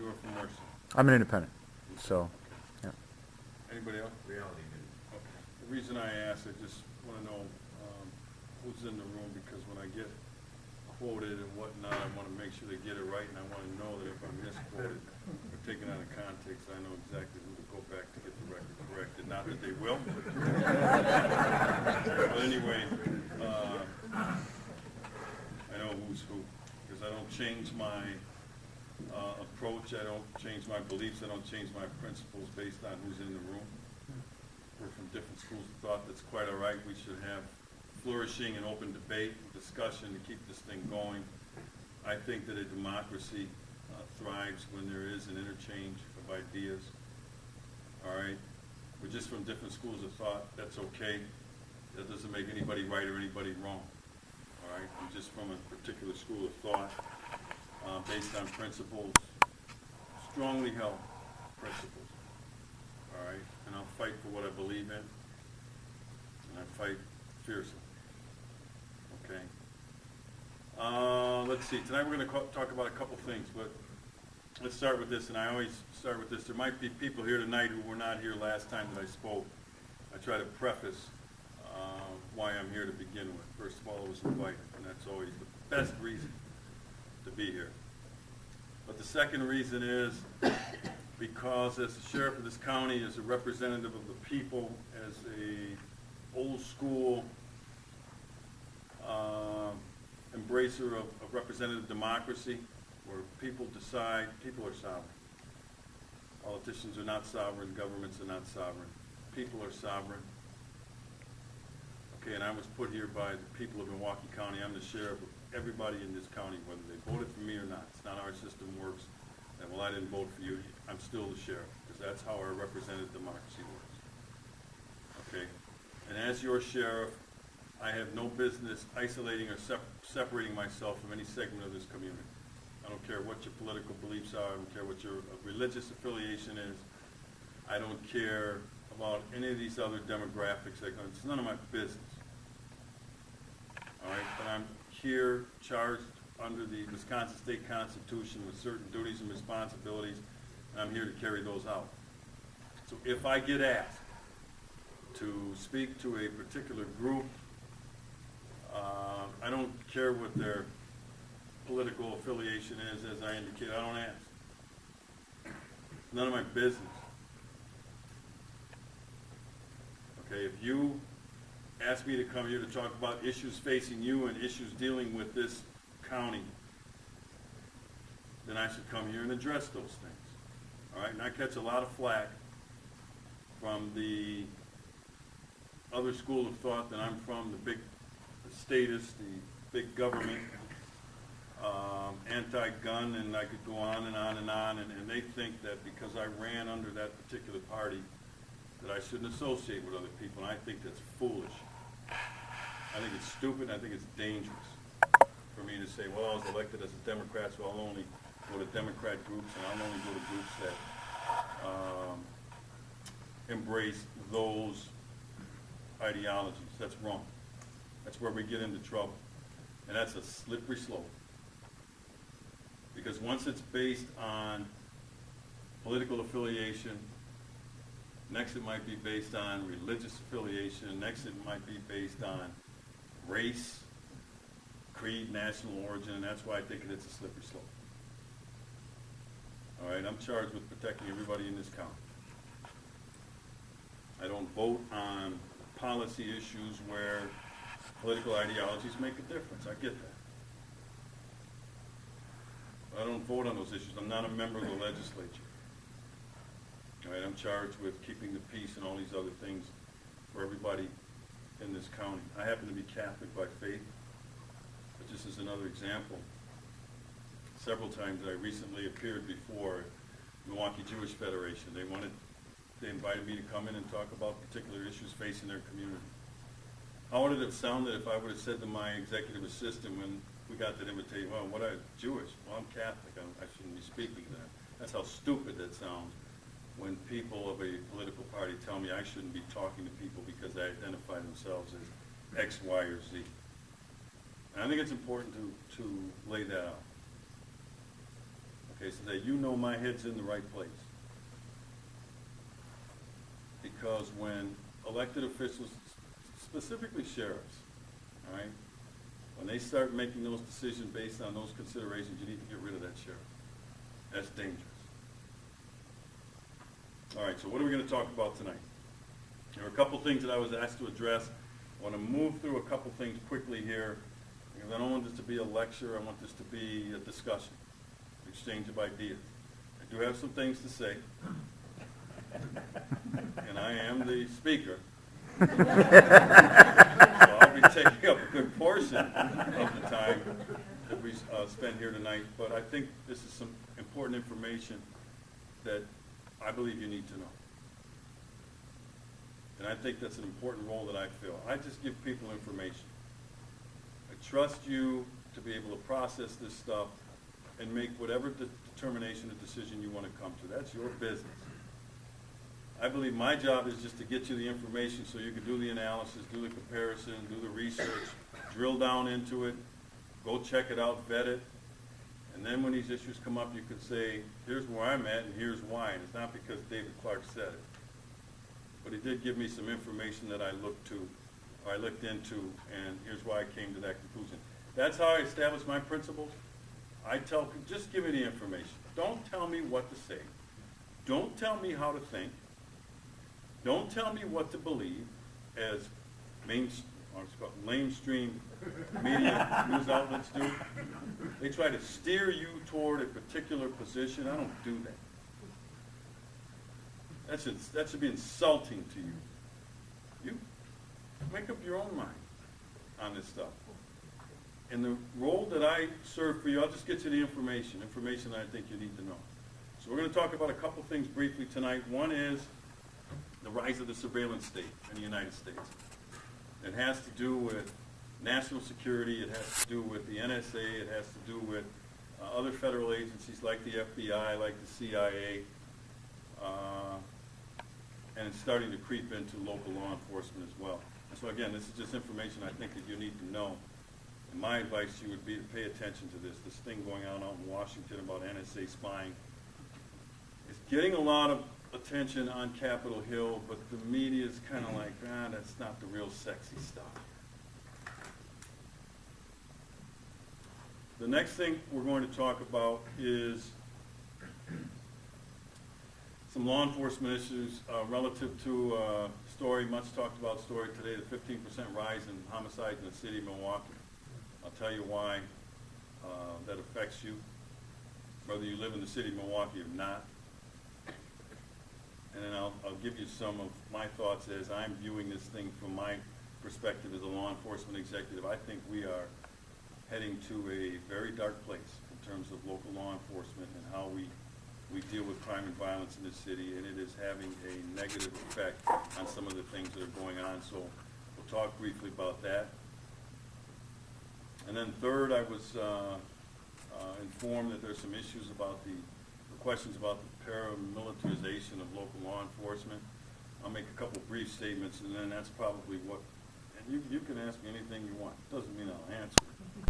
or from Mercer? I'm an independent, so, yeah. Anybody else? Reality didn't. Okay. The reason I asked, I just want to know who's in the room, because when I get quoted and whatnot, I want to make sure they get it right, and I want to know that if I'm misquoted or taken out of context, I know exactly who to go back to get the record corrected. Not that they will. But anyway, I know who's who, because I don't change my approach, I don't change my beliefs, I don't change my principles based on who's in the room. We're from different schools of thought. That's quite all right. We should have flourishing and open debate and discussion to keep this thing going. I think that a democracy thrives when there is an interchange of ideas. All right? We're just from different schools of thought. That's okay. That doesn't make anybody right or anybody wrong. All right? I'm just from a particular school of thought based on principles, strongly held principles. All right? And I'll fight for what I believe in, and I fight fiercely. Okay. Let's see. Tonight we're going to talk about a couple things, but let's start with this, and I always start with this. There might be people here tonight who were not here last time that I spoke. I try to preface why I'm here to begin with. First of all, I was invited, and that's always the best reason to be here. But the second reason is because as the sheriff of this county, as a representative of the people, as a old school embracer of representative democracy, where people decide, people are sovereign. Politicians are not sovereign, governments are not sovereign. People are sovereign. Okay, and I was put here by the people of Milwaukee County. I'm the sheriff of everybody in this county, whether they voted for me or not. It's not how our system works. And well, I didn't vote for you, I'm still the sheriff, because that's how our representative democracy works. Okay? And as your sheriff, I have no business isolating or separating myself from any segment of this community. I don't care what your political beliefs are. I don't care what your religious affiliation is. I don't care about any of these other demographics. It's none of my business. All right? But I'm here charged under the Wisconsin State Constitution with certain duties and responsibilities, and I'm here to carry those out. So if I get asked to speak to a particular group, I don't care what their political affiliation is, as I indicated. I don't ask. None of my business. Okay, if you ask me to come here to talk about issues facing you and issues dealing with this county, then I should come here and address those things. All right, and I catch a lot of flack from the other school of thought that I'm from, the big statists, the big government, anti-gun, and I could go on and on and on, and they think that because I ran under that particular party that I shouldn't associate with other people, and I think that's foolish. I think it's stupid, and I think it's dangerous for me to say, well, I was elected as a Democrat, so I'll only go to Democrat groups, and I'll only go to groups that embrace those ideologies. That's wrong. That's where we get into trouble. And that's a slippery slope. Because once it's based on political affiliation, next it might be based on religious affiliation, next it might be based on race, creed, national origin, and that's why I think it's a slippery slope. All right, I'm charged with protecting everybody in this county. I don't vote on policy issues where political ideologies make a difference. I get that. But I don't vote on those issues. I'm not a member of the legislature. All right, I'm charged with keeping the peace and all these other things for everybody in this county. I happen to be Catholic by faith, but just as another example, several times I recently appeared before Milwaukee Jewish Federation. They invited me to come in and talk about particular issues facing their community. How would it have sounded if I would have said to my executive assistant when we got that invitation, well, what are Jewish? Well, I'm Catholic. I shouldn't be speaking to that. That's how stupid that sounds when people of a political party tell me I shouldn't be talking to people because they identify themselves as X, Y, or Z. And I think it's important to lay that out. Okay, so that you know my head's in the right place. Because when elected officials, specifically sheriffs, all right, when they start making those decisions based on those considerations, you need to get rid of that sheriff. That's dangerous. All right, so what are we going to talk about tonight? There are a couple things that I was asked to address. I want to move through a couple things quickly here, because I don't want this to be a lecture. I want this to be a discussion, exchange of ideas. I do have some things to say, and I am the speaker. So I'll be taking up a good portion of the time that we spend here tonight, but I think this is some important information that I believe you need to know. And I think that's an important role that I fill. I just give people information. I trust you to be able to process this stuff and make whatever determination or decision you want to come to. That's your business. I believe my job is just to get you the information so you can do the analysis, do the comparison, do the research, drill down into it, go check it out, vet it, and then when these issues come up, you can say, here's where I'm at and here's why. And it's not because David Clarke said it. But he did give me some information that I looked into, and here's why I came to that conclusion. That's how I establish my principles. I tell people, just give me the information. Don't tell me what to say. Don't tell me how to think. Don't tell me what to believe, as mainstream media news outlets do. They try to steer you toward a particular position. I don't do that. That should be insulting to you. You make up your own mind on this stuff. In the role that I serve for you, I'll just get you the information that I think you need to know. So we're going to talk about a couple things briefly tonight. One is the rise of the surveillance state in the United States. It has to do with national security. It has to do with the NSA. It has to do with other federal agencies like the FBI, like the CIA. And it's starting to creep into local law enforcement as well. And so again, this is just information I think that you need to know. And my advice to you would be to pay attention to this thing going on out in Washington about NSA spying. It's getting a lot of attention on Capitol Hill, but the media is kind of like, that's not the real sexy stuff. The next thing we're going to talk about is some law enforcement issues relative to a story, much talked about story today, the 15% rise in homicides in the city of Milwaukee. I'll tell you why that affects you, whether you live in the city of Milwaukee or not. And then I'll give you some of my thoughts as I'm viewing this thing from my perspective as a law enforcement executive. I think we are heading to a very dark place in terms of local law enforcement and how we deal with crime and violence in this city, and it is having a negative effect on some of the things that are going on. So we'll talk briefly about that. And then third, I was informed that there's some issues about the questions about the paramilitarization of local law enforcement. I'll make a couple brief statements, and then that's probably what, and you can ask me anything you want. It doesn't mean I'll answer.